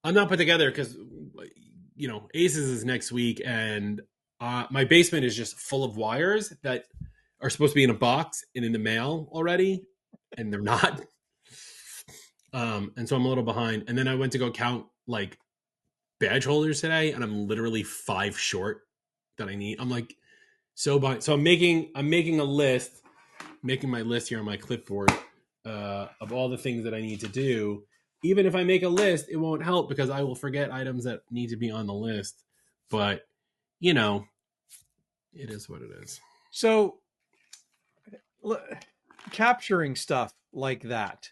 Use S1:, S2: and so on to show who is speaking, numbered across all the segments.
S1: I'm not put together because, Aces is next week, and my basement is just full of wires that are supposed to be in a box and in the mail already, and they're not. And so I'm a little behind. And then I went to go count like badge holders today, and I'm literally 5 short that I need. I'm like so behind. So I'm making a list, making my list here on my clipboard of all the things that I need to do. Even if I make a list, it won't help because I will forget items that need to be on the list. But, it is what it is.
S2: So capturing stuff like that,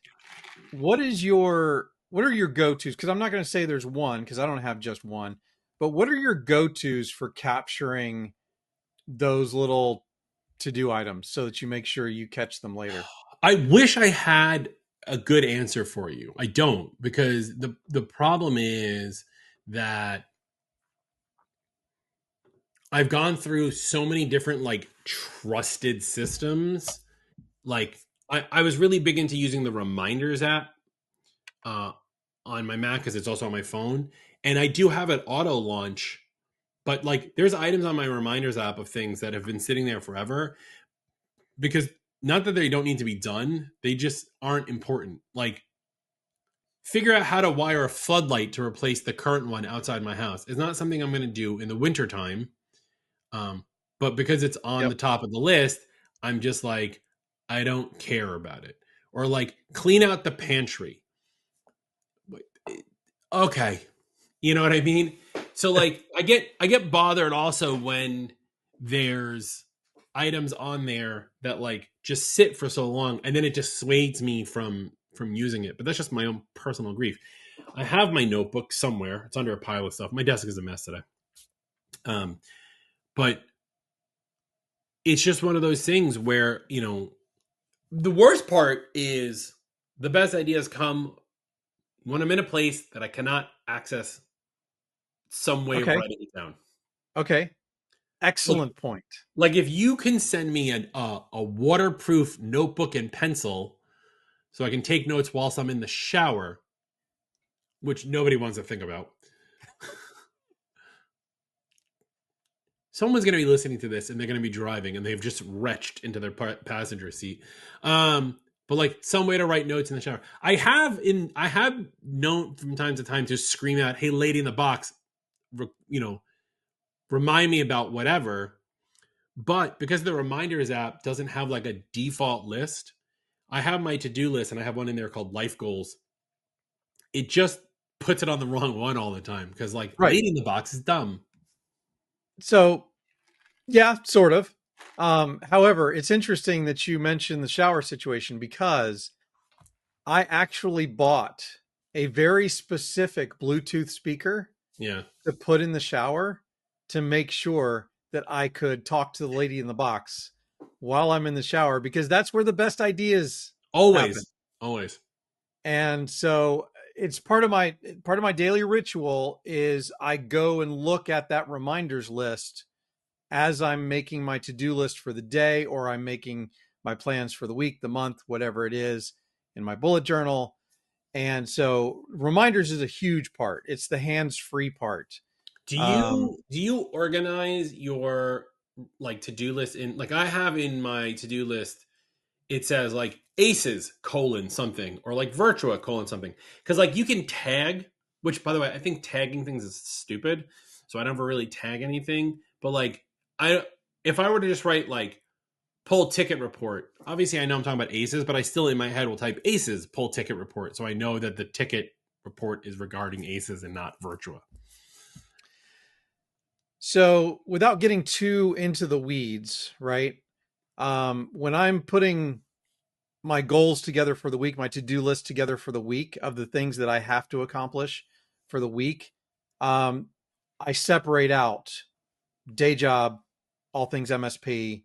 S2: what are your go-tos? Because I'm not going to say there's one, because I don't have just one, but what are your go-tos for capturing those little to-do items so that you make sure you catch them later?
S1: I wish I had a good answer for you. I don't, because the problem is that I've gone through so many different like trusted systems. Like I was really big into using the reminders app on my Mac because it's also on my phone, and I do have it auto launch. But like, there's items on my reminders app of things that have been sitting there forever because not that they don't need to be done, they just aren't important. Like, figure out how to wire a floodlight to replace the current one outside my house. It's not something I'm going to do in the wintertime. But because it's on the top of the list, I'm just like, I don't care about it. Or like, clean out the pantry. Okay. You know what I mean? So like, I get bothered also when there's items on there that like just sit for so long, and then it dissuades me from using it. But that's just my own personal grief. I have my notebook somewhere. It's under a pile of stuff. My desk is a mess today. But it's just one of those things where, the worst part is the best ideas come when I'm in a place that I cannot access some way of writing it down.
S2: Okay. Excellent point.
S1: Like if you can send me a waterproof notebook and pencil so I can take notes whilst I'm in the shower, which nobody wants to think about. Someone's going to be listening to this and they're going to be driving and they've just retched into their passenger seat. But like some way to write notes in the shower. I have known from time to time to scream out, "Hey, lady in the box, remind me about whatever." But because the reminders app doesn't have like a default list, I have my to-do list and I have one in there called life goals. It just puts it on the wrong one all the time because like lady in the box is dumb.
S2: So yeah, sort of. However, it's interesting that you mentioned the shower situation because I actually bought a very specific Bluetooth speaker to put in the shower to make sure that I could talk to the lady in the box while I'm in the shower, because that's where the best ideas happen.
S1: Always.
S2: And so it's part of my daily ritual is I go and look at that reminders list as I'm making my to-do list for the day, or I'm making my plans for the week, the month, whatever it is, in my bullet journal. And so reminders is a huge part. It's the hands-free part.
S1: Do you organize your like to-do list in, like I have in my to-do list, it says like Aces : something, or like Virtua : something. Because like you can tag, which by the way, I think tagging things is stupid. So I never really tag anything. But like if I were to just write like pull ticket report, obviously I know I'm talking about Aces, but I still in my head will type Aces pull ticket report. So I know that the ticket report is regarding Aces and not Virtua.
S2: So without getting too into the weeds, right? When I'm putting my goals together for the week, my to-do list together for the week of the things that I have to accomplish for the week, I separate out day job, all things MSP,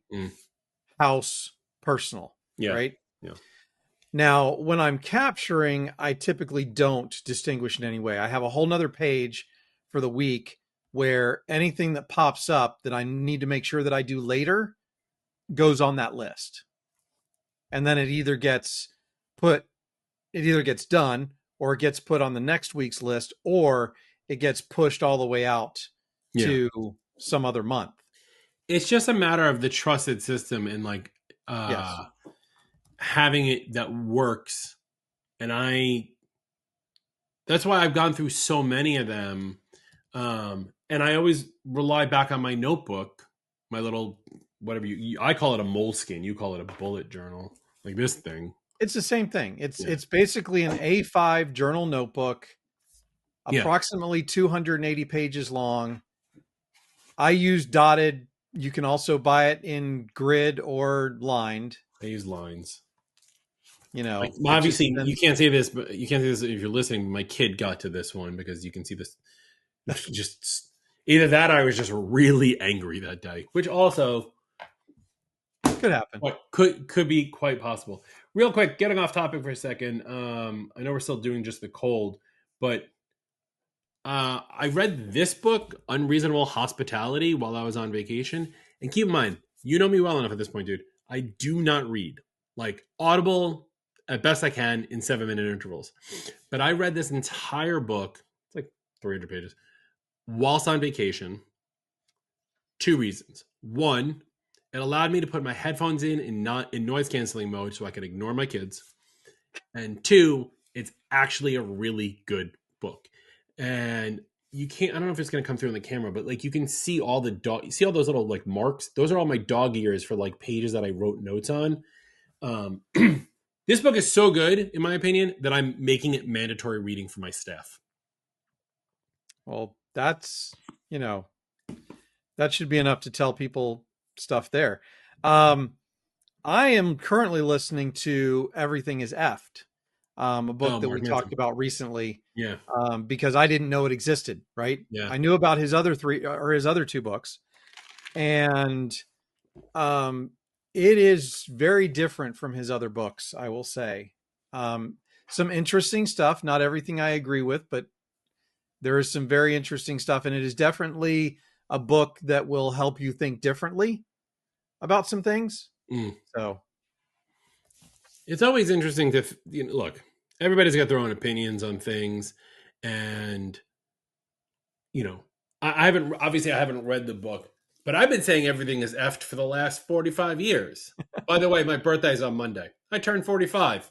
S2: house, personal, right?
S1: Yeah.
S2: Now, when I'm capturing, I typically don't distinguish in any way. I have a whole nother page for the week where anything that pops up that I need to make sure that I do later goes on that list. And then it either gets done or it gets put on the next week's list, or it gets pushed all the way out to some other month.
S1: It's just a matter of the trusted system and like
S2: Yes.
S1: having it that works. And that's why I've gone through so many of them. And I always rely back on my notebook, my little, whatever I call it a moleskin. You call it a bullet journal, like this thing.
S2: It's the same thing. It's basically an A5 journal notebook, approximately 280 pages long. I use dotted. You can also buy it in grid or lined.
S1: I use lines.
S2: You know,
S1: like, obviously you can't see this, but you can't see this if you're listening. My kid got to this one because you can see this. Just either that, or I was just really angry that day, which also
S2: could happen.
S1: Could be quite possible. Real quick, getting off topic for a second. I know we're still doing just the cold, but I read this book, Unreasonable Hospitality, while I was on vacation. And keep in mind, you know me well enough at this point, dude. I do not read. Like Audible, at best I can, in 7-minute intervals. But I read this entire book, it's like 300 pages, whilst on vacation. 2 reasons. One, it allowed me to put my headphones in noise canceling mode so I could ignore my kids. And 2, it's actually a really good book. And you can't, I don't know if it's going to come through in the camera, but like you can see all the dog, you see all those little like marks. Those are all my dog ears for like pages that I wrote notes on. This book is so good, in my opinion, that I'm making it mandatory reading for my staff.
S2: Well, that's, that should be enough to tell people stuff there. I am currently listening to Everything is Effed, a book that we talked about recently.
S1: Yeah.
S2: Because I didn't know it existed, right?
S1: Yeah.
S2: I knew about his other 2 books. And it is very different from his other books, I will say. Some interesting stuff, not everything I agree with, but there is some very interesting stuff. And it is definitely a book that will help you think differently about some things. So
S1: it's always interesting to look, everybody's got their own opinions on things. And, I haven't read the book, but I've been saying everything is effed for the last 45 years. By the way, my birthday's on Monday. I turned 45.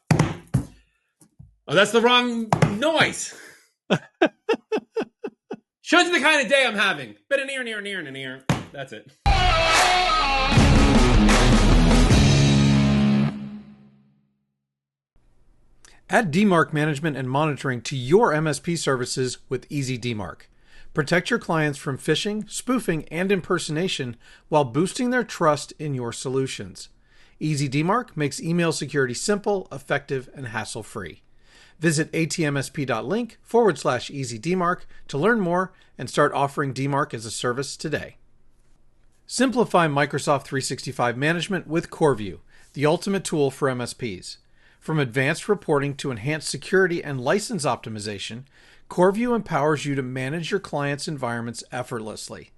S1: Oh, that's the wrong noise. Shows you the kind of day I'm having. But an ear. That's it.
S2: Add DMARC management and monitoring to your MSP services with Easy DMARC. Protect your clients from phishing, spoofing, and impersonation while boosting their trust in your solutions. Easy DMARC makes email security simple, effective, and hassle-free. Visit atmsp.link/Easy DMARC to learn more and start offering DMARC as a service today. Simplify Microsoft 365 management with CoreView, the ultimate tool for MSPs. From advanced reporting to enhanced security and license optimization, CoreView empowers you to manage your clients' environments effortlessly.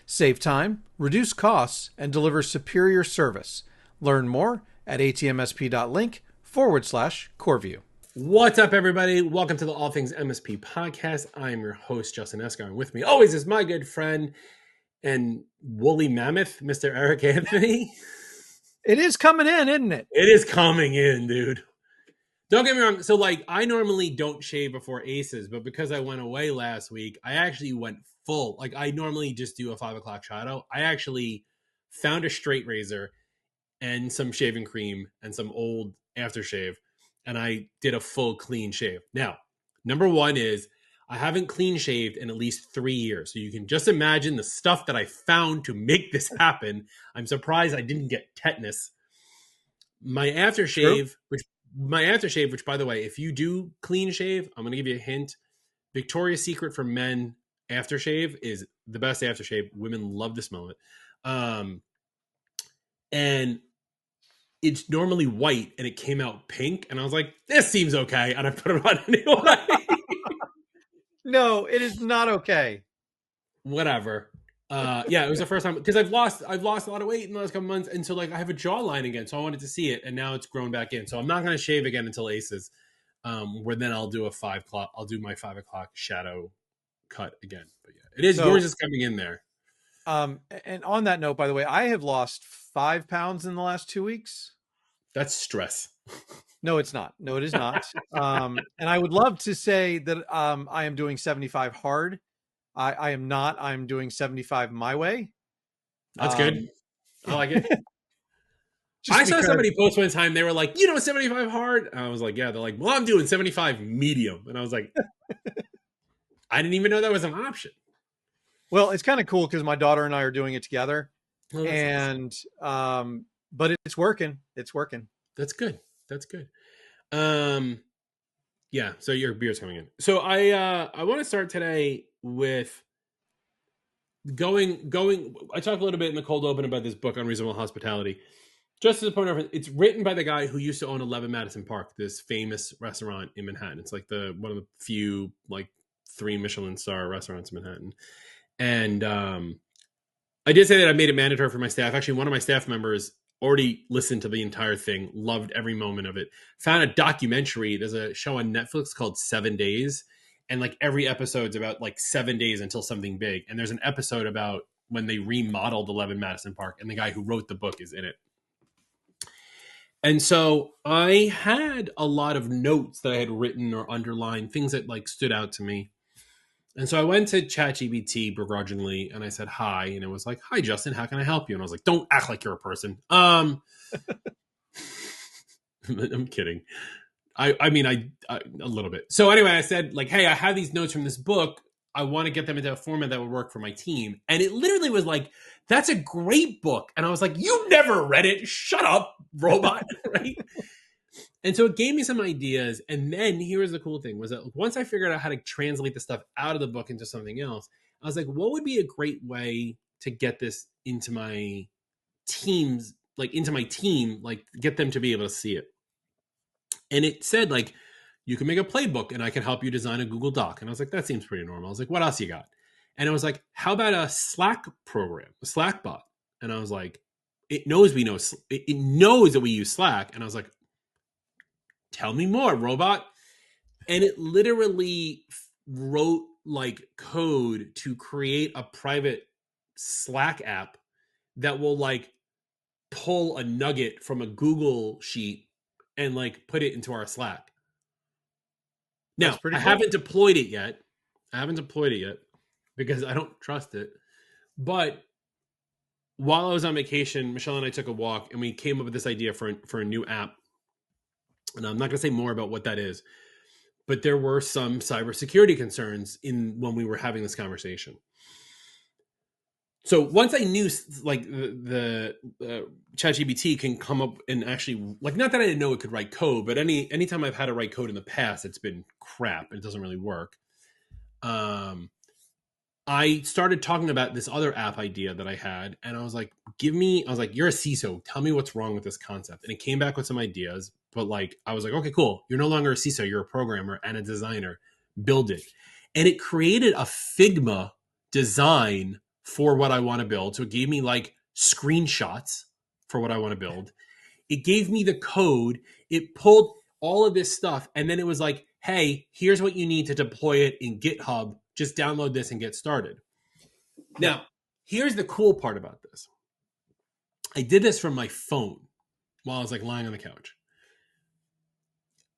S2: Save time, reduce costs, and deliver superior service. Learn more at atmsp.link/CoreView.
S1: What's up, everybody? Welcome to the All Things MSP podcast. I am your host, Justin Esgar, and with me always is my good friend and woolly mammoth, Mr. Eric Anthony.
S2: It is coming in, isn't it?
S1: It is coming in, dude. Don't get me wrong. So, I normally don't shave before Aces, but because I went away last week, I actually went full. I normally just do a 5 o'clock shadow. I actually found a straight razor and some shaving cream and some old aftershave, and I did a full clean shave. Now, number one is I haven't clean shaved in at least 3 years. So you can just imagine the stuff that I found to make this happen. I'm surprised I didn't get tetanus. My aftershave, which by the way, if you do clean shave, I'm going to give you a hint. Victoria's Secret for men aftershave is the best aftershave. Women love the smell of it. And it's normally white and it came out pink. And I was like, this seems okay. And I put it on anyway.
S2: No, it is not okay.
S1: Whatever. It was the first time because I've lost a lot of weight in the last couple months. And so I have a jawline again. So I wanted to see it. And now it's grown back in. So I'm not going to shave again until Aces. where then I'll do I'll do my 5 o'clock shadow cut again. But yeah, it is
S2: So,
S1: yours is coming in there.
S2: and on that note, by the way, I have lost 5 pounds in the last 2 weeks.
S1: That's stress.
S2: No, it's not. No, it is not. And I would love to say that I am doing 75 hard. I am not. I'm doing 75 my way.
S1: That's good. I like it.
S2: Just
S1: I saw
S2: because,
S1: somebody post one time. They were like, 75 hard. And I was like, yeah. They're like, well, I'm doing 75 medium. And I was like, I didn't even know that was an option.
S2: well, it's kind of cool because my daughter and I are doing it together,
S1: Oh, that's
S2: and but it's working. It's working.
S1: That's good. That's good. Yeah. So your beer's coming in. So I want to start today with going. I talked a little bit in the cold open about this book, Unreasonable Hospitality. Just as a point of reference, it's written by the guy who used to own 11 Madison Park, this famous restaurant in Manhattan. It's like one of the few 3 Michelin star restaurants in Manhattan. And I did say that I made it mandatory for my staff. Actually, one of my staff members already listened to the entire thing, loved every moment of it. Found a documentary. There's a show on Netflix called 7 Days. And every episode's about 7 days until something big. And there's an episode about when they remodeled 11 Madison Park. And the guy who wrote the book is in it. And so I had a lot of notes that I had written or underlined, things that stood out to me. And so I went to ChatGPT begrudgingly and I said, hi. And it was like, hi, Justin, how can I help you? And I was like, don't act like you're a person. I'm kidding. I mean, a little bit. So anyway, I said hey, I have these notes from this book. I want to get them into a format that would work for my team. And it literally was like, that's a great book. And I was like, you never read it. Shut up, robot. Right. And so it gave me some ideas. And then here's the cool thing was that once I figured out how to translate the stuff out of the book into something else, I was like, what would be a great way to get this into my teams, into my team, get them to be able to see it. And it said you can make a playbook and I can help you design a Google Doc. And I was like, that seems pretty normal. I was like, what else you got? And it was like, how about a Slack program, a Slack bot? And I was like, it knows it knows that we use Slack. And I was like, tell me more, robot. And it literally wrote code to create a private Slack app that will pull a nugget from a Google sheet and put it into our Slack. Now, I haven't deployed it yet. Because I don't trust it. But while I was on vacation, Michelle and I took a walk and we came up with this idea for a new app. And I'm not going to say more about what that is, but there were some cybersecurity concerns when we were having this conversation. So once I knew the ChatGPT can come up and actually not that I didn't know it could write code, but anytime I've had to write code in the past, it's been crap. It doesn't really work. I started talking about this other app idea that I had, and I was like, you're a CISO. Tell me what's wrong with this concept. And it came back with some ideas, but I was like, okay, cool. You're no longer a CISO. You're a programmer and a designer. Build it. And it created a Figma design for what I want to build. So it gave me screenshots for what I want to build. It gave me the code. It pulled all of this stuff. And then it was like, hey, here's what you need to deploy it in GitHub. Just download this and get started. Now, here's the cool part about this. I did this from my phone while I was lying on the couch.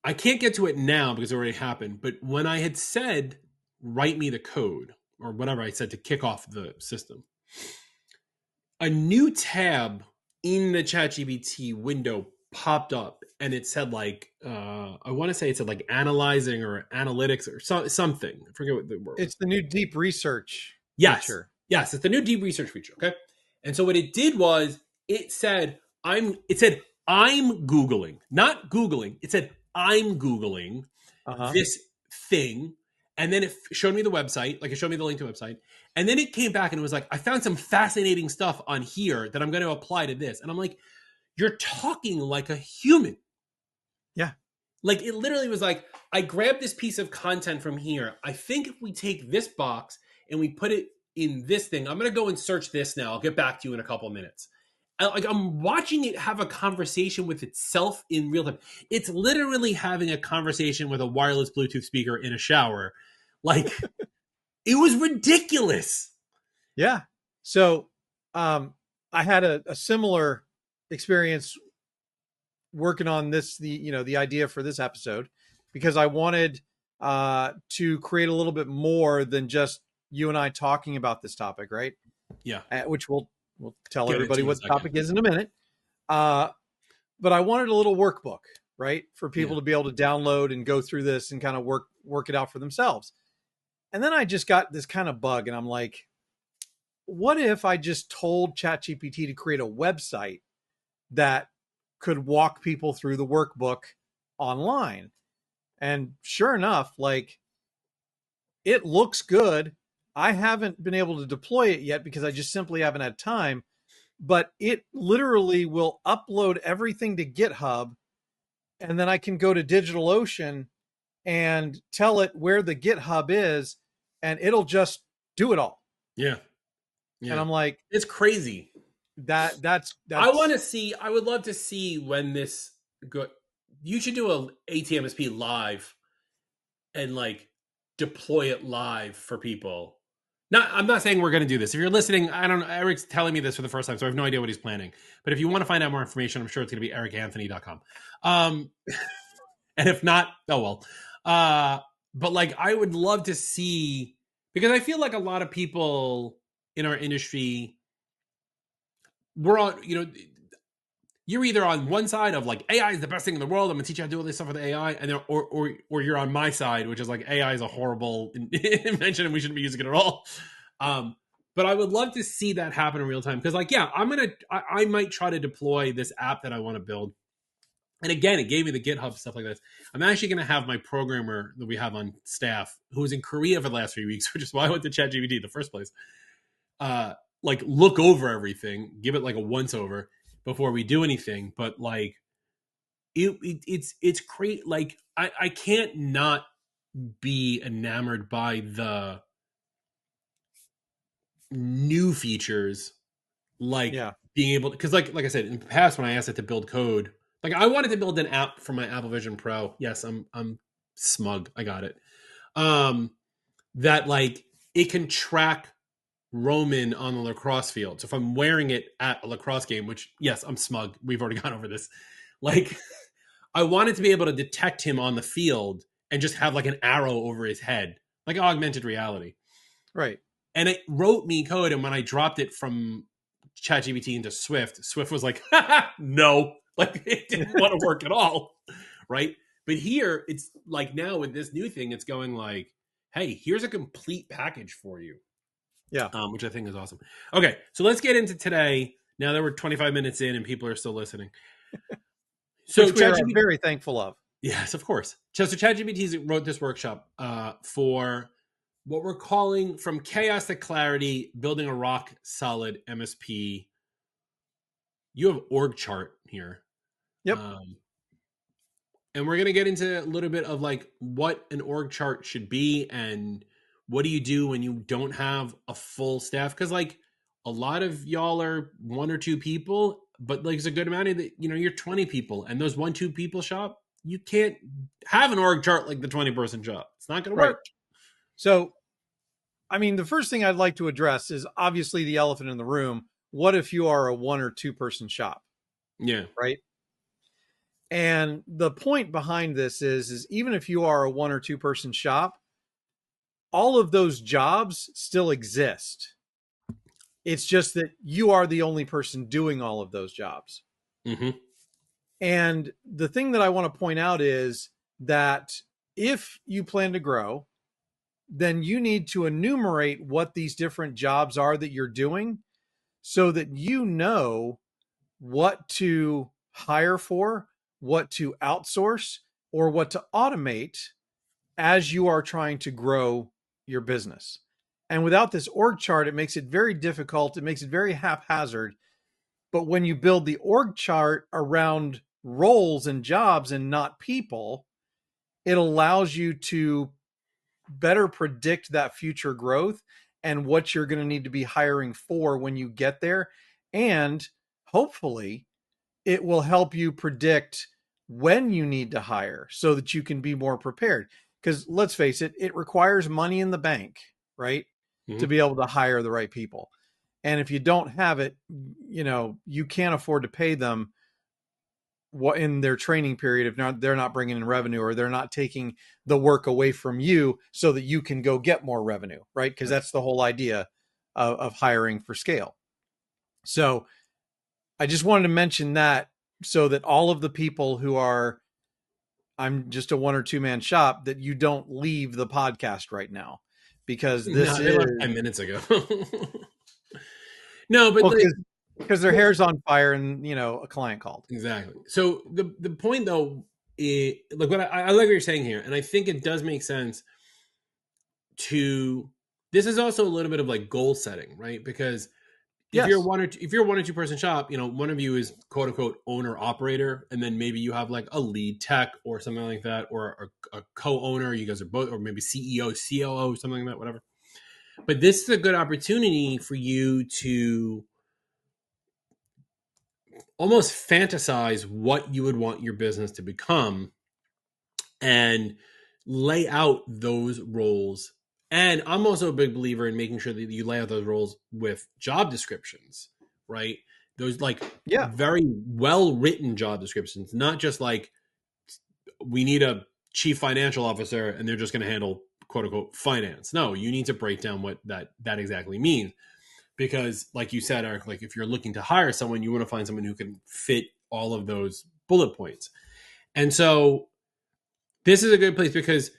S1: I can't get to it now because it already happened. But when I had said, write me the code or whatever I said to kick off the system, a new tab in the ChatGPT window popped up and it said I want to say it said analyzing or analytics or something. I forget what the word.
S2: It's the new deep research
S1: feature. Yes, it's the new deep research feature. Okay. And so what it did was it said I'm Googling, not Googling. It said I'm Googling this thing. And then it showed me the website, it showed me the link to the website. And then it came back and it was I found some fascinating stuff on here that I'm going to apply to this. And I'm like, you're talking like a human.
S2: Yeah.
S1: It literally was I grabbed this piece of content from here. I think if we take this box and we put it in this thing, I'm going to go and search this now. I'll get back to you in a couple of minutes. I'm watching it have a conversation with itself in real time. It's literally having a conversation with a wireless Bluetooth speaker in a shower. Like, it was ridiculous.
S2: Yeah. So I had a similar experience working on this, the idea for this episode, because I wanted to create a little bit more than just you and I talking about this topic, right?
S1: Yeah.
S2: Which we'll tell
S1: Get
S2: everybody
S1: into in a
S2: what the
S1: second.
S2: topic is in a minute. But I wanted a little workbook, right, for people
S1: Yeah.
S2: to be able to download and go through this and kind of work it out for themselves. And then I just got this kind of bug, and I'm like, what if I just told ChatGPT to create a website that could walk people through the workbook online? And sure enough, like, it looks good. I haven't been able to deploy it yet because I just simply haven't had time, but it literally will upload everything to GitHub, and then I can go to DigitalOcean and tell it where the GitHub is, and it'll just do it all.
S1: Yeah.
S2: And
S1: Yeah.
S2: I'm like,
S1: It's crazy.
S2: that's
S1: I would love to see when this go. You should do a ATMSP live and like deploy it live for people. Not, I'm not saying we're going to do this. If you're listening, I don't know. Eric's telling me this for the first time, so I have no idea what he's planning. But if you want to find out more information, I'm sure it's going to be ericanthony.com. And if not, oh well. But like, I would love to see, because I feel like a lot of people in our industry, we're on, you're either on one side of like AI is the best thing in the world. I'm gonna teach you how to do all this stuff with AI, and then or you're on my side, which is like AI is a horrible invention and we shouldn't be using it at all. But I would love to see that happen in real time, because like, yeah, I might try to deploy this app that I want to build. And again, it gave me the GitHub stuff like this. I'm actually going to have my programmer that we have on staff, who was in Korea for the last 3 weeks, which is why I went to ChatGPT in the first place. Like, look over everything, give it like a once over before we do anything. But like, it's great. Like, I can't not be enamored by the new features, like
S2: yeah.
S1: being able to, because like I said in the past, when I asked it to build code, like I wanted to build an app for my Apple Vision Pro. Yes, I'm smug. I got it. That like it can track Roman on the lacrosse field. So if I'm wearing it at a lacrosse game, which yes, I'm smug. We've already gone over this. Like, I wanted to be able to detect him on the field and just have like an arrow over his head, like augmented reality.
S2: Right.
S1: And it wrote me code, and when I dropped it from ChatGPT into Swift was like, no, like it didn't want to work at all, right? But here, it's like now with this new thing, it's going like, hey, here's a complete package for you.
S2: Yeah.
S1: Which I think is awesome. Okay, so let's get into today. Now that we're 25 minutes in and people are still listening. So
S2: Which we are very thankful of.
S1: Yes, of course. So ChatGPT wrote this workshop for what we're calling From Chaos to Clarity, Building a Rock Solid MSP. You have org chart here.
S2: Yep.
S1: And we're going to get into a little bit of like what an org chart should be and what do you do when you don't have a full staff. Because like a lot of y'all are one or two people, but like it's a good amount of, you're 20 people, and those 1-2 people shop, you can't have an org chart like the 20-person shop. It's not going to work.
S2: So, I mean, the first thing I'd like to address is obviously the elephant in the room. What if you are a 1 or 2 person shop?
S1: Yeah.
S2: Right. And the point behind this is even if you are a 1 or 2 person shop, all of those jobs still exist. It's just that you are the only person doing all of those jobs.
S1: Mm-hmm.
S2: And the thing that I want to point out is that if you plan to grow, then you need to enumerate what these different jobs are that you're doing so that you know what to hire for, what to outsource, or what to automate as you are trying to grow your business. And without this org chart, it makes it very difficult. It makes it very haphazard. But when you build the org chart around roles and jobs and not people, it allows you to better predict that future growth and what you're going to need to be hiring for when you get there. And hopefully it will help you predict when you need to hire so that you can be more prepared. Because let's face it, it requires money in the bank, right? To
S1: Mhm.
S2: be able to hire the right people. And if you don't have it, you can't afford to pay them what in their training period if not they're not bringing in revenue, or they're not taking the work away from you so that you can go get more revenue, right? Because
S1: Right.
S2: that's the whole idea of hiring for scale. So I just wanted to mention that so that all of the people who are, I'm just a one or two man shop, that you don't leave the podcast right now, because this
S1: No, they
S2: is,
S1: left 10 minutes ago. No, but
S2: well,
S1: like,
S2: because their hair's on fire and a client called.
S1: exactly. So the point though, like what I like what you're saying here, and I think it does make sense to. This is also a little bit of like goal setting, right? Because
S2: Yes.
S1: if you're a 1 or 2 person shop, one of you is quote unquote owner operator, and then maybe you have like a lead tech or something like that, or a co-owner. You guys are both, or maybe CEO, COO, something like that, whatever. But this is a good opportunity for you to almost fantasize what you would want your business to become and lay out those roles. And I'm also a big believer in making sure that you lay out those roles with job descriptions, right? Those like
S2: Yeah.
S1: very well written job descriptions, not just like we need a chief financial officer and they're just going to handle quote unquote finance. No, you need to break down what that exactly means. Because like you said, Eric, like if you're looking to hire someone, you want to find someone who can fit all of those bullet points. And so this is a good place because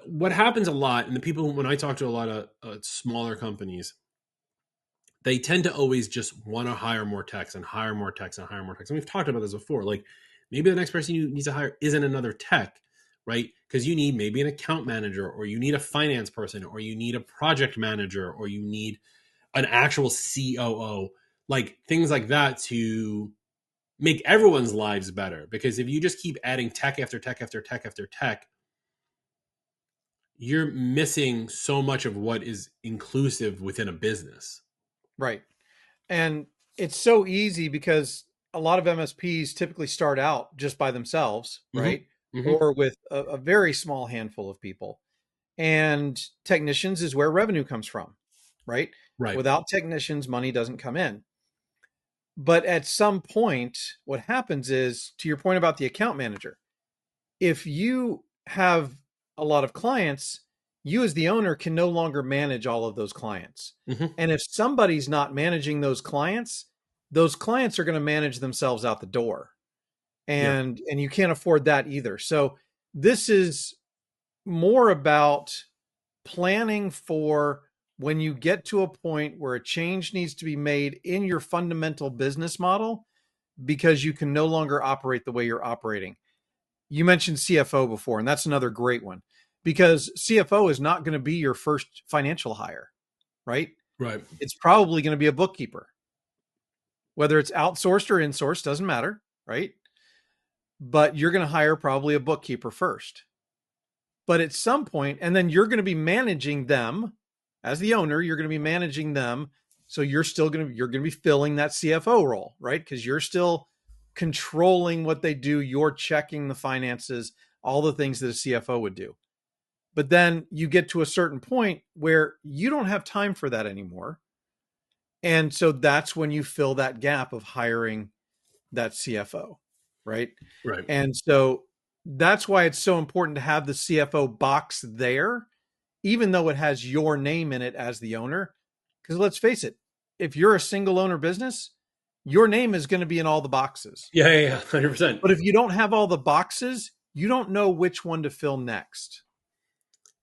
S1: what happens a lot, and the people, when I talk to a lot of smaller companies, they tend to always just want to hire more techs and hire more techs and hire more techs. And we've talked about this before. Like maybe the next person you need to hire isn't another tech, right? Because you need maybe an account manager, or you need a finance person, or you need a project manager, or you need an actual COO, like things like that to make everyone's lives better. Because if you just keep adding tech after tech after tech after tech, you're missing so much of what is inclusive within a business.
S2: Right. And it's so easy because a lot of MSPs typically start out just by themselves,
S1: Mm-hmm.
S2: right?
S1: Mm-hmm.
S2: Or with a very small handful of people. And technicians is where revenue comes from, right?
S1: Right.
S2: Without technicians, money doesn't come in. But at some point, what happens is, to your point about the account manager, if you have a lot of clients, you as the owner can no longer manage all of those clients.
S1: Mm-hmm.
S2: And if somebody's not managing those clients are going to manage themselves out the door.
S1: Yeah.
S2: And you can't afford that either. So this is more about planning for when you get to a point where a change needs to be made in your fundamental business model, because you can no longer operate the way you're operating. You mentioned CFO before, and that's another great one, because CFO is not going to be your first financial hire, right?
S1: Right.
S2: It's probably going to be a bookkeeper, whether it's outsourced or insourced, doesn't matter, right? But you're going to hire probably a bookkeeper first. But at some point, and then you're going to be managing them as the owner, you're going to be managing them. So you're going to be filling that CFO role, right? Because you're still controlling what they do. You're checking the finances, all the things that a CFO would do. But then you get to a certain point where you don't have time for that anymore. And so that's when you fill that gap of hiring that CFO, right?
S1: Right.
S2: And so that's why it's so important to have the CFO box there, even though it has your name in it as the owner. Because let's face it, if you're a single owner business, your name is going to be in all the boxes.
S1: Yeah. Yeah. 100%.
S2: But if you don't have all the boxes, you don't know which one to fill next.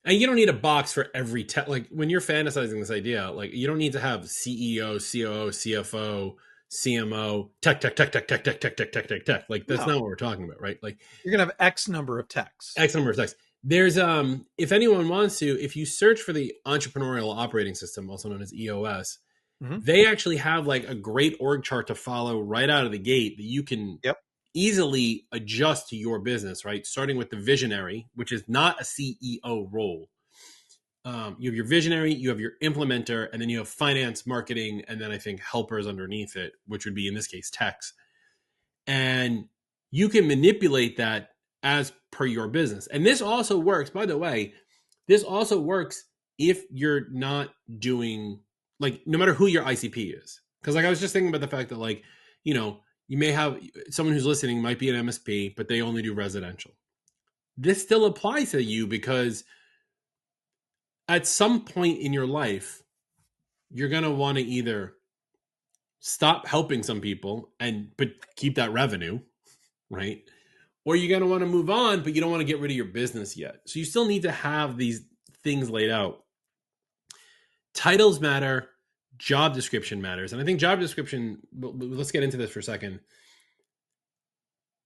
S1: And you don't need a box for every tech. Like when you're fantasizing this idea, like you don't need to have CEO, COO, CFO, CMO, tech, tech, tech, tech, tech, tech, tech, tech, tech, tech, tech. Like that's
S2: No,
S1: not what we're talking about, right? Like
S2: you're going to have X number of techs.
S1: X number of techs. There's if anyone wants to, if you search for the entrepreneurial operating system, also known as EOS,
S2: Mm-hmm.
S1: they actually have like a great org chart to follow right out of the gate that you can
S2: Yep.
S1: easily adjust to your business, right? Starting with the visionary, which is not a CEO role. you have your visionary, you have your implementer, and then you have finance, marketing, and then I think helpers underneath it, which would be in this case techs. And you can manipulate that as per your business. And this also works, by the way, this also works if you're not doing, like, no matter who your ICP is. Because like I was just thinking about the fact that, like, you know, you may have someone who's listening might be an MSP, but they only do residential. This still applies to you because at some point in your life, you're going to want to either stop helping some people but keep that revenue, right? Or you're going to want to move on, but you don't want to get rid of your business yet. So you still need to have these things laid out. Titles matter, job description matters. And I think job description, let's get into this for a second.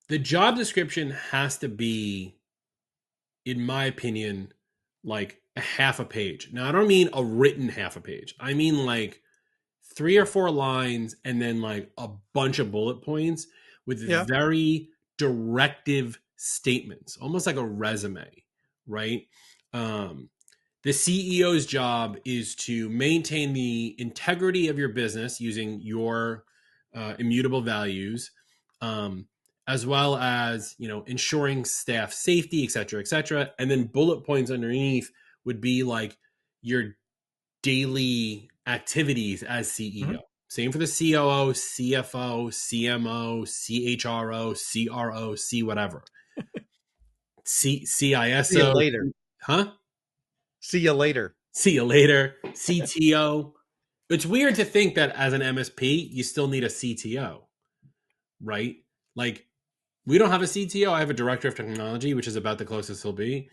S1: The job description has to be, in my opinion, like a half a page. Now, I don't mean a written half a page. I mean like 3 or 4 lines and then like a bunch of bullet points with very directive statements, almost like a resume, right? The CEO's job is to maintain the integrity of your business using your immutable values, as well as, you know, ensuring staff safety, et cetera, et cetera. And then bullet points underneath would be like your daily activities as CEO. Mm-hmm. Same for the COO, CFO, CMO, CHRO, CRO, C whatever. CISO.
S2: See you later.
S1: Huh?
S2: See you later.
S1: See you later. CTO. It's weird to think that as an MSP, you still need a CTO, right? Like, we don't have a CTO. I have a director of technology, which is about the closest he'll be.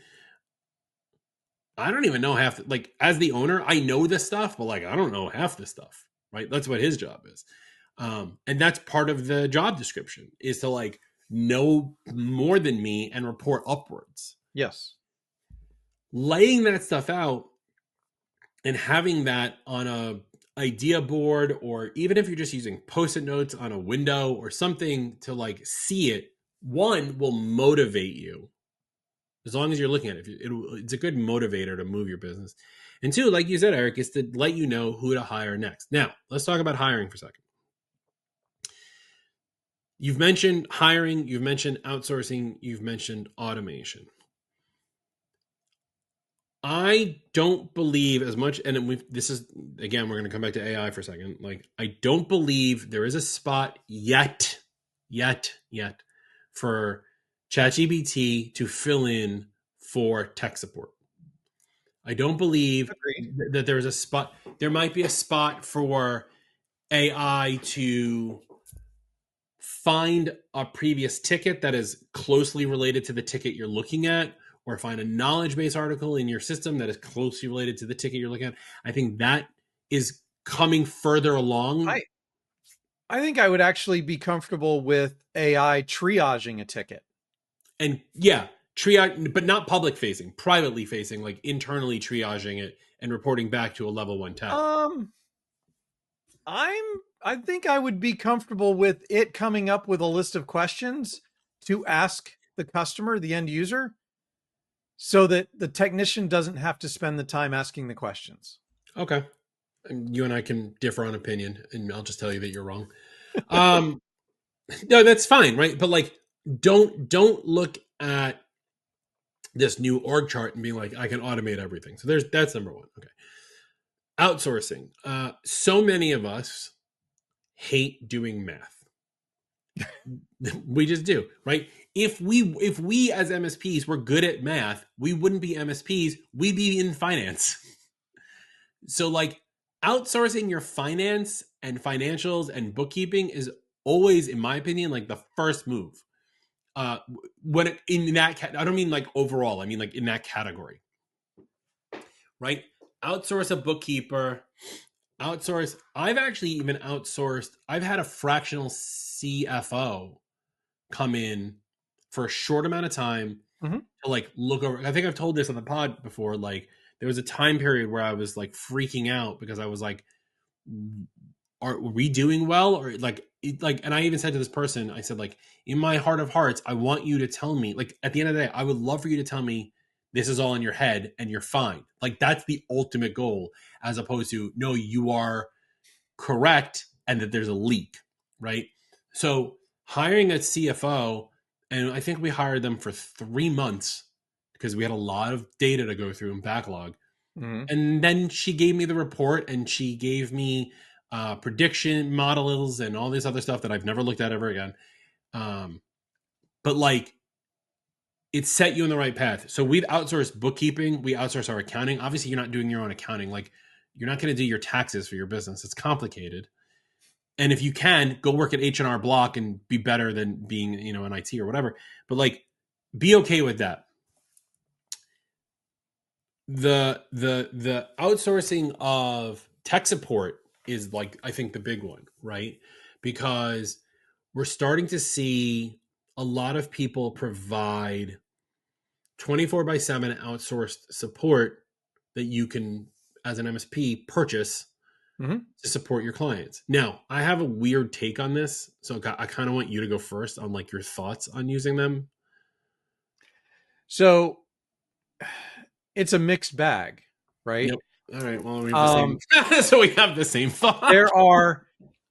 S1: I don't even know half, like, as the owner, I know this stuff, but like, I don't know half this stuff, right? That's what his job is. And that's part of the job description, is to like know more than me and report upwards.
S2: Yes.
S1: Laying that stuff out and having that on a idea board, or even if you're just using Post-it notes on a window or something to like see it, one, will motivate you. As long as you're looking at it, it's a good motivator to move your business. And two, like you said, Eric, is to let you know who to hire next. Now, let's talk about hiring for a second. You've mentioned hiring, you've mentioned outsourcing, you've mentioned automation. I don't believe as much, and this is, again, we're going to come back to AI for a second. Like, I don't believe there is a spot yet for ChatGPT to fill in for tech support. I don't believe that there's a spot. There might be a spot for AI to find a previous ticket that is closely related to the ticket you're looking at, or find a knowledge base article in your system that is closely related to the ticket you're looking at. I think that is coming further along.
S2: I think I would actually be comfortable with AI triaging a ticket.
S1: And yeah, triage, but not public facing, privately facing, like internally triaging it and reporting back to a level 1 tech.
S2: I think I would be comfortable with it coming up with a list of questions to ask the customer, the end user, so that the technician doesn't have to spend the time asking the questions.
S1: Okay. And you and I can differ on opinion, and I'll just tell you that you're wrong. No, that's fine, right? But like, don't look at this new org chart and be like, I can automate everything. So that's number one. Okay. Outsourcing. So many of us hate doing math. We just do, right? If we as MSPs were good at math, we wouldn't be MSPs. We'd be in finance. So like, outsourcing your finance and financials and bookkeeping is always, in my opinion, like the first move. When in that, I don't mean like overall, I mean like in that category, right? Outsource a bookkeeper. I've actually even outsourced. I've had a fractional CFO come in for a short amount of time to like look over. I think I've told this on the pod before. Like, there was a time period where I was like freaking out because I was like, are we doing well? Or like, and I even said to this person, I said, like, in my heart of hearts, I want you to tell me, like, at the end of the day, I would love for you to tell me this is all in your head and you're fine. Like that's the ultimate goal, as opposed to, no, you are correct and that there's a leak, right? So hiring a CFO, and I think we hired them for 3 months because we had a lot of data to go through and backlog.
S2: Mhm.
S1: And then she gave me the report and she gave me prediction models and all this other stuff that I've never looked at ever again. But like, it set you on the right path. So we've outsourced bookkeeping, we outsource our accounting. Obviously, you're not doing your own accounting. Like, you're not going to do your taxes for your business. It's complicated. And if you can, go work at H&R Block and be better than being, in IT or whatever. But like, be okay with that. The outsourcing of tech support is like, I think, the big one, right? Because we're starting to see a lot of people provide 24/7 outsourced support that you can, as an MSP, purchase
S2: Mhm.
S1: to support your clients. Now, I have a weird take on this, so I kind of want you to go first on like your thoughts on using them.
S2: So it's a mixed bag, right?
S1: Yep. All right. Well, we have the same.
S2: Um,
S1: So we have the same thought.
S2: there are,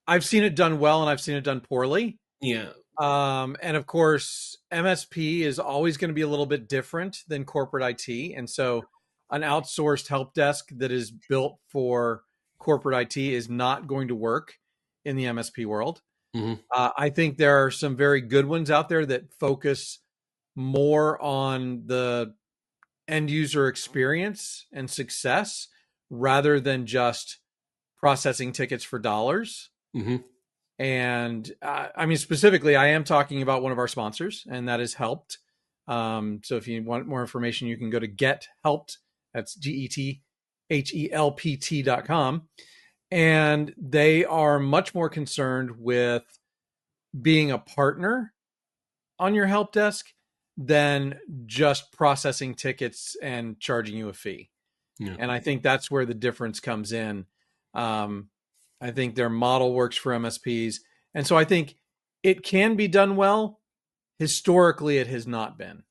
S2: I've seen it done well and I've seen it done poorly.
S1: Yeah.
S2: And of course, MSP is always going to be a little bit different than corporate IT. And so an outsourced help desk that is built for corporate IT is not going to work in the MSP world.
S1: Mm-hmm.
S2: I think there are some very good ones out there that focus more on the end user experience and success rather than just processing tickets for dollars.
S1: Mm-hmm.
S2: And I mean, specifically, I am talking about one of our sponsors, and that is Helped. So if you want more information, you can go to Get Helped. That's GETHELPT.com. And they are much more concerned with being a partner on your help desk than just processing tickets and charging you a fee.
S1: Yeah.
S2: And I think that's where the difference comes in. I think their model works for MSPs. And so I think it can be done well. Historically, it has not been.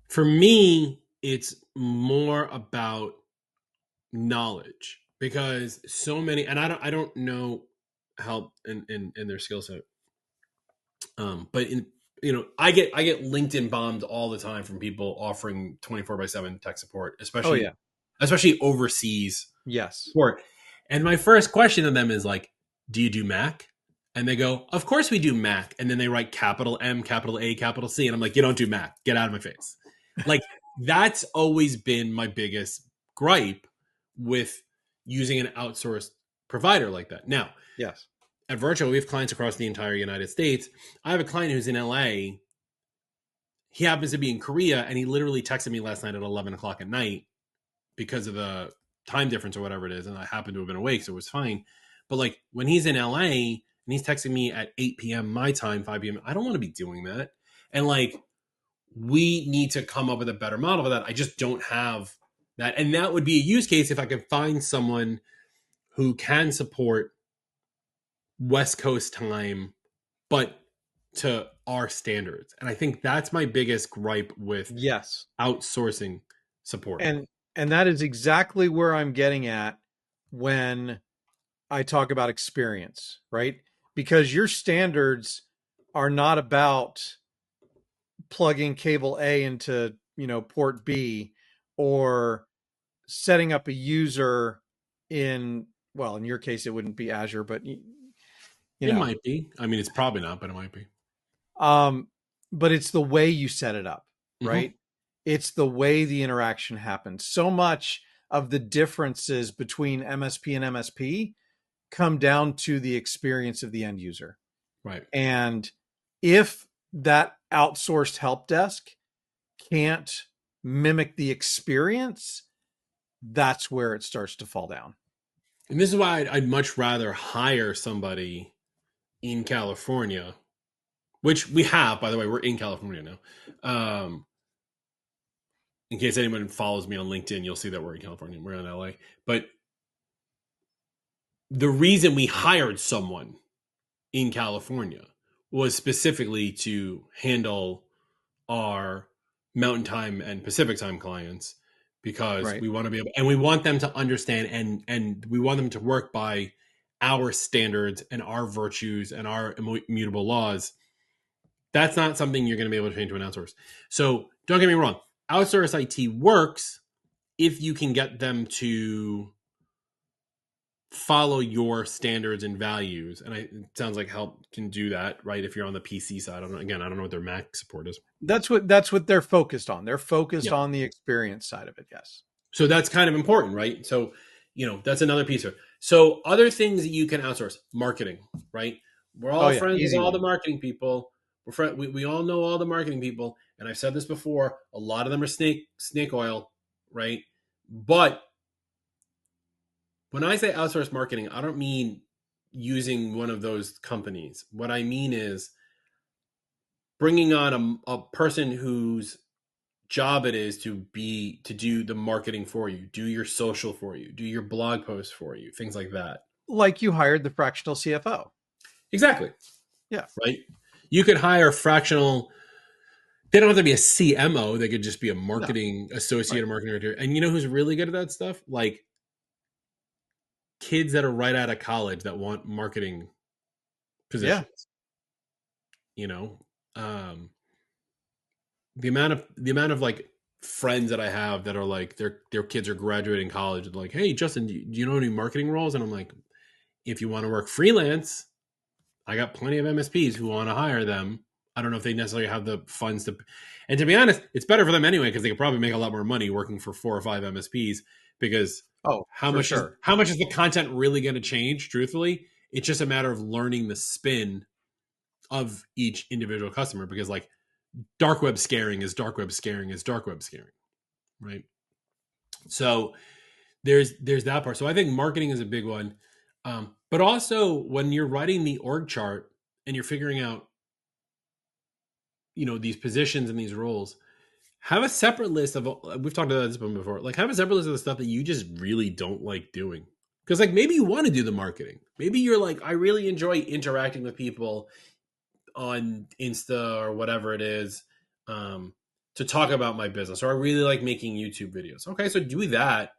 S1: For me, it's more about knowledge, because so many, and I don't know help in their skill set. But I get LinkedIn bombed all the time from people offering 24/7 tech support,
S2: Oh, yeah.
S1: especially overseas
S2: Yes.
S1: support. And my first question to them is like, do you do Mac? And they go, of course we do Mac. And then they write capital M, capital A, capital C. And I'm like, you don't do Mac. Get out of my face. Like, that's always been my biggest gripe with using an outsourced provider like that. Now,
S2: Yes.
S1: at Virtual, we have clients across the entire United States. I have a client who's in LA. He happens to be in Korea, and he literally texted me last night at 11 o'clock at night because of the time difference or whatever it is. And I happened to have been awake, so it was fine. But like, when he's in LA and he's texting me at 8 p.m. my time, 5 p.m., I don't want to be doing that. And like, we need to come up with a better model for that. I just don't have that. And that would be a use case if I could find someone who can support West Coast time, but to our standards. And I think that's my biggest gripe with
S2: Yes.
S1: outsourcing support.
S2: And that is exactly where I'm getting at when I talk about experience, right? Because your standards are not about plugging cable A into, port B, or setting up a user in, well, in your case, it wouldn't be Azure, but
S1: It might be. I mean, it's probably not, but it might be.
S2: But it's the way you set it up, right?
S1: Mm-hmm.
S2: It's the way the interaction happens. So much of the differences between MSP and MSP come down to the experience of the end user.
S1: Right.
S2: And if that outsourced help desk can't mimic the experience, that's where it starts to fall down.
S1: And this is why I'd much rather hire somebody in California, which we have, by the way. We're in California now. In case anyone follows me on LinkedIn, you'll see that we're in California. We're in LA. But the reason we hired someone in California was specifically to handle our Mountain Time and Pacific Time clients because
S2: Right.
S1: we want to be able, and we want them to understand, and we want them to work by our standards and our virtues and our immutable laws. That's not something you're going to be able to change to an outsource. So don't get me wrong, outsource IT works if you can get them to follow your standards and values. And it sounds like Help can do that, right? If you're on the PC side, I don't know what their Mac support is.
S2: That's what they're focused on. They're focused
S1: Yeah.
S2: on the experience side of it. Yes.
S1: So that's kind of important, right? So, that's another piece of it. So other things that you can outsource, marketing, right? We're
S2: Oh
S1: all
S2: yeah,
S1: friends with
S2: easy
S1: all the
S2: one.
S1: marketing people. We all know all the marketing people. And I've said this before, a lot of them are snake oil, right? But when I say outsource marketing, I don't mean using one of those companies. What I mean is bringing on a person whose job it is to do the marketing for you, do your social for you, do your blog posts for you, things like that.
S2: Like you hired the fractional CFO.
S1: Exactly.
S2: Yeah.
S1: Right. You could hire fractional. They don't have to be a CMO. They could just be a
S2: No.
S1: marketing associate
S2: Right.
S1: or marketing director. And you know who's really good at that stuff? Like kids that are right out of college that want marketing
S2: Yeah.
S1: positions. You know, um, the amount of like friends that I have that are like their kids are graduating college and like, hey Justin, do you know any marketing roles? And I'm like, if you want to work freelance, I got plenty of MSPs who want to hire them. I don't know if they necessarily have the funds to, and to be honest, it's better for them anyway because they could probably make a lot more money working for 4 or 5 MSPs because
S2: Oh,
S1: how
S2: for
S1: much is
S2: sure.
S1: how much is the content really going to change? Truthfully, it's just a matter of learning the spin of each individual customer because like dark web scaring is dark web scaring is dark web scaring, right? So there's that part. So I think marketing is a big one, but also when you're writing the org chart and you're figuring out these positions and these roles, have a separate list of, we've talked about this one before, like have a separate list of the stuff that you just really don't like doing because like maybe you want to do the marketing, maybe you're like, I really enjoy interacting with people on Insta or whatever it is, to talk about my business, or I really like making YouTube videos. Okay, so do that.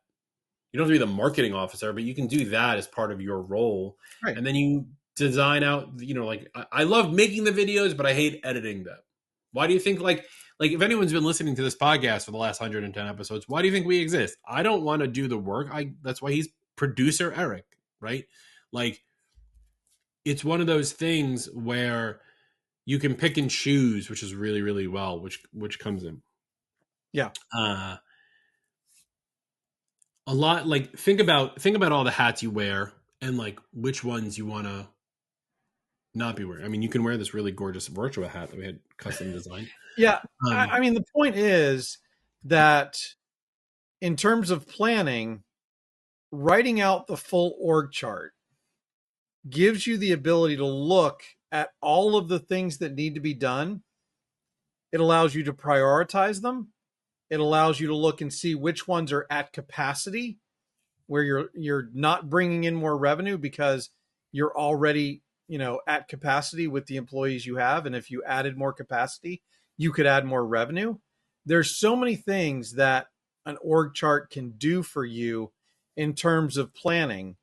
S1: You don't have to be the marketing officer, but you can do that as part of your role.
S2: Right.
S1: And then you design out, like I love making the videos, but I hate editing them. Why do you think like if anyone's been listening to this podcast for the last 110 episodes, why do you think we exist? I don't want to do the work. That's why he's producer Eric, right? Like it's one of those things where you can pick and choose, which is really, really well, which comes in.
S2: Yeah.
S1: Uh a lot like think about all the hats you wear and like which ones you want to not be wearing. I mean, you can wear this really gorgeous virtual hat that we had custom designed.
S2: Yeah. I
S1: Um,
S2: mean, the point is that in terms of planning, writing out the full org chart gives you the ability to look at all of the things that need to be done. It allows you to prioritize them. It allows you to look and see which ones are at capacity, where you're not bringing in more revenue because you're already, at capacity with the employees you have, and if you added more capacity, you could add more revenue. There's so many things that an org chart can do for you in terms of planning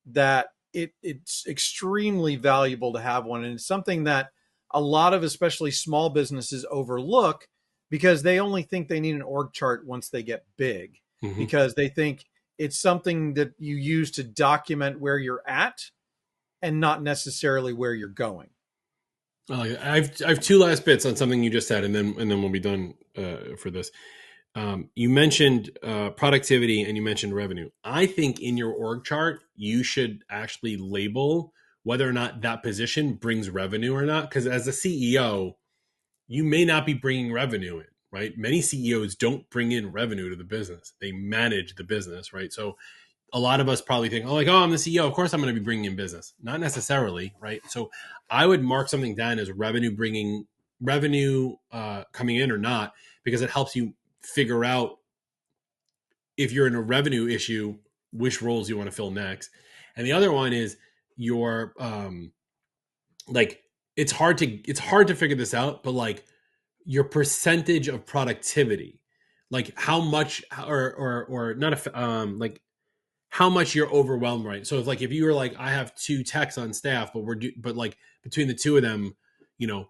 S2: that it's extremely valuable to have one, and it's something that a lot of especially small businesses overlook because they only think they need an org chart once they get big,
S1: mhm.
S2: because they think it's something that you use to document where you're at and not necessarily where you're going.
S1: I have two last bits on something you just said, and then we'll be done for this. You mentioned productivity and you mentioned revenue. I think in your org chart, you should actually label whether or not that position brings revenue or not. Because as a CEO, you may not be bringing revenue in, right? Many CEOs don't bring in revenue to the business. They manage the business, right? So a lot of us probably think, oh, I'm the CEO. Of course, I'm going to be bringing in business. Not necessarily, right? So I would mark something down as revenue coming in or not, because it helps you figure out if you're in a revenue issue, which roles you want to fill next. And the other one is your like it's hard to figure this out, but like your percentage of productivity, like how much, or not, like how much you're overwhelmed, right? So if you were like, I have 2 techs on staff, but like between the 2 of them,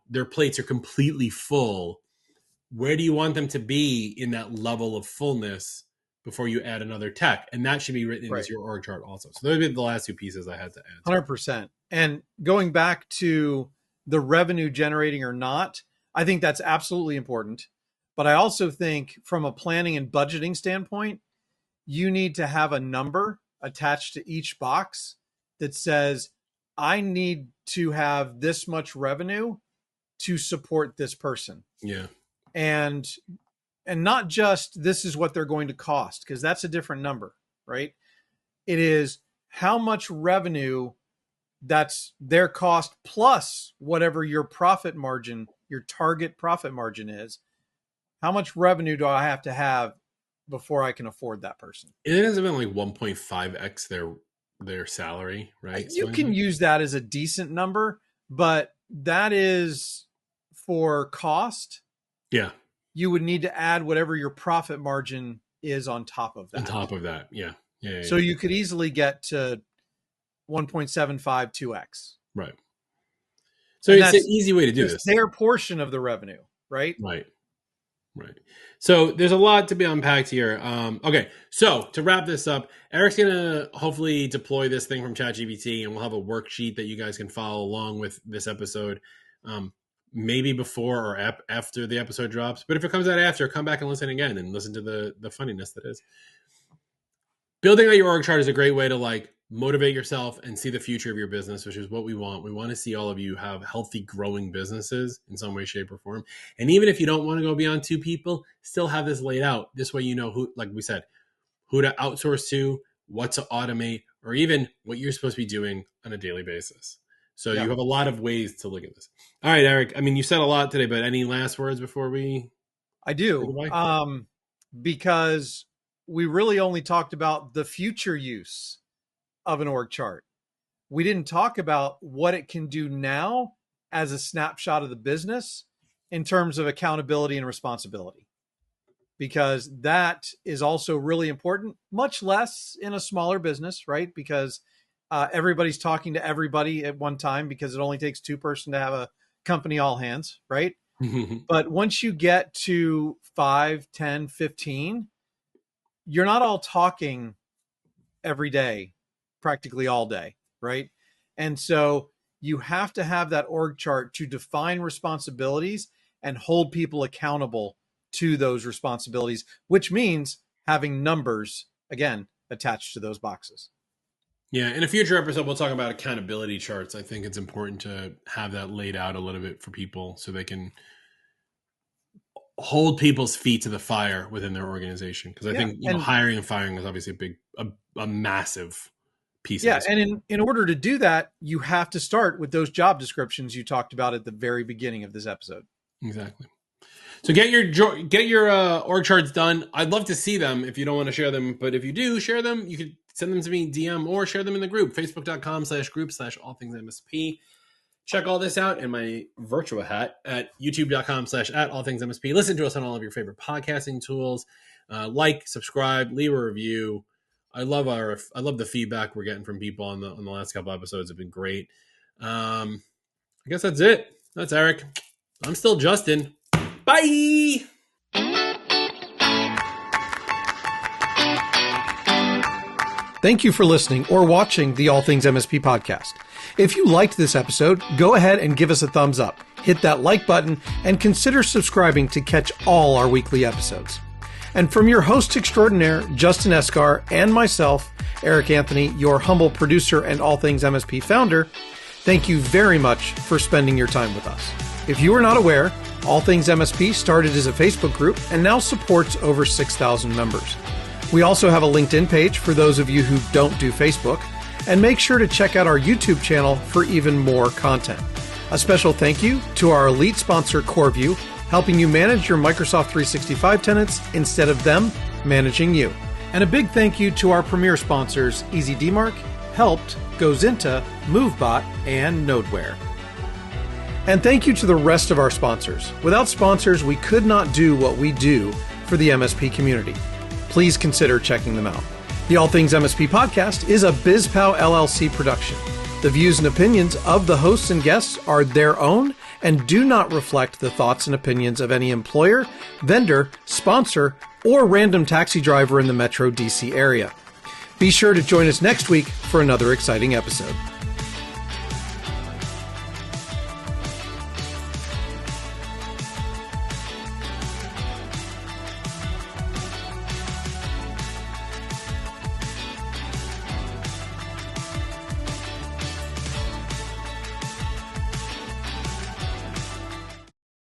S1: their plates are completely full. Where do you want them to be in that level of fullness before you add another tech? And that should be written into your org chart also. So those would be the last 2 pieces I had to add.
S2: 100%. And going back to the revenue generating or not, I think that's absolutely important. But I also think from a planning and budgeting standpoint, you need to have a number attached to each box that says, I need to have this much revenue to support this person.
S1: Yeah.
S2: And not just this is what they're going to cost, because that's a different number, right? It is how much revenue that's their cost plus whatever your profit margin, your target profit margin is. How much revenue do I have to have before I can afford that person?
S1: It has been like 1.5x their salary, right?
S2: You can use that as a decent number, but that is for cost.
S1: Yeah.
S2: You would need to add whatever your profit margin is on top of that.
S1: On top of that, yeah.
S2: So you could easily get to 1.75, 2x.
S1: Right. So it's an easy way to do this.
S2: Their portion of the revenue, right?
S1: Right. So there's a lot to be unpacked here. Okay, so to wrap this up, Eric's going to hopefully deploy this thing from ChatGPT, and we'll have a worksheet that you guys can follow along with this episode, maybe before or after the episode drops. But if it comes out after, come back and listen again and listen to the funniness that is. Building out your org chart is a great way to motivate yourself and see the future of your business, which is what we want. We want to see all of you have healthy, growing businesses in some way, shape, or form. And even if you don't want to go beyond 2 people, still have this laid out. This way, you know who, like we said, who to outsource to, what to automate, or even what you're supposed to be doing on a daily basis. So you have a lot of ways to look at this. All right, Eric. I mean, you said a lot today, but any last words before we?
S2: I do. Because we really only talked about the future use of an org chart. We didn't talk about what it can do now as a snapshot of the business in terms of accountability and responsibility, because that is also really important, much less in a smaller business, right? Because everybody's talking to everybody at one time, because it only takes 2 person to have a company all hands, right? But once you get to 5, 10, 15, you're not all talking every day, practically all day, right? And so you have to have that org chart to define responsibilities and hold people accountable to those responsibilities, which means having numbers, again, attached to those boxes.
S1: Yeah, in a future episode, we'll talk about accountability charts. I think it's important to have that laid out a little bit for people so they can hold people's feet to the fire within their organization. Because I think hiring and firing is obviously a massive piece.
S2: Yeah, and in order to do that, you have to start with those job descriptions you talked about at the very beginning of this episode.
S1: Exactly. So get your org charts done. I'd love to see them if you don't want to share them, but if you do share them, you could send them to me DM or share them in the group, facebook.com/group/all things MSP. Check all this out in my virtual hat at youtube.com/@allthingsmsp. Listen to us on all of your favorite podcasting tools. Subscribe, leave a review. I love the feedback we're getting from people on the last couple episodes. Have been great. I guess that's it. That's Eric. I'm still Justin. Bye.
S2: Thank you for listening or watching the All Things MSP podcast. If you liked this episode, go ahead and give us a thumbs up, hit that like button, and consider subscribing to catch all our weekly episodes. And from your host extraordinaire, Justin Esgar, and myself, Eric Anthony, your humble producer and All Things MSP founder, thank you very much for spending your time with us. If you are not aware, All Things MSP started as a Facebook group and now supports over 6,000 members. We also have a LinkedIn page for those of you who don't do Facebook, and make sure to check out our YouTube channel for even more content. A special thank you to our elite sponsor, CoreView, helping you manage your Microsoft 365 tenants instead of them managing you. And a big thank you to our premier sponsors, EasyDmark, Helped, GoZinta, MoveBot, and Nodeware. And thank you to the rest of our sponsors. Without sponsors, we could not do what we do for the MSP community. Please consider checking them out. The All Things MSP podcast is a BizPow LLC production. The views and opinions of the hosts and guests are their own and do not reflect the thoughts and opinions of any employer, vendor, sponsor, or random taxi driver in the Metro DC area. Be sure to join us next week for another exciting episode.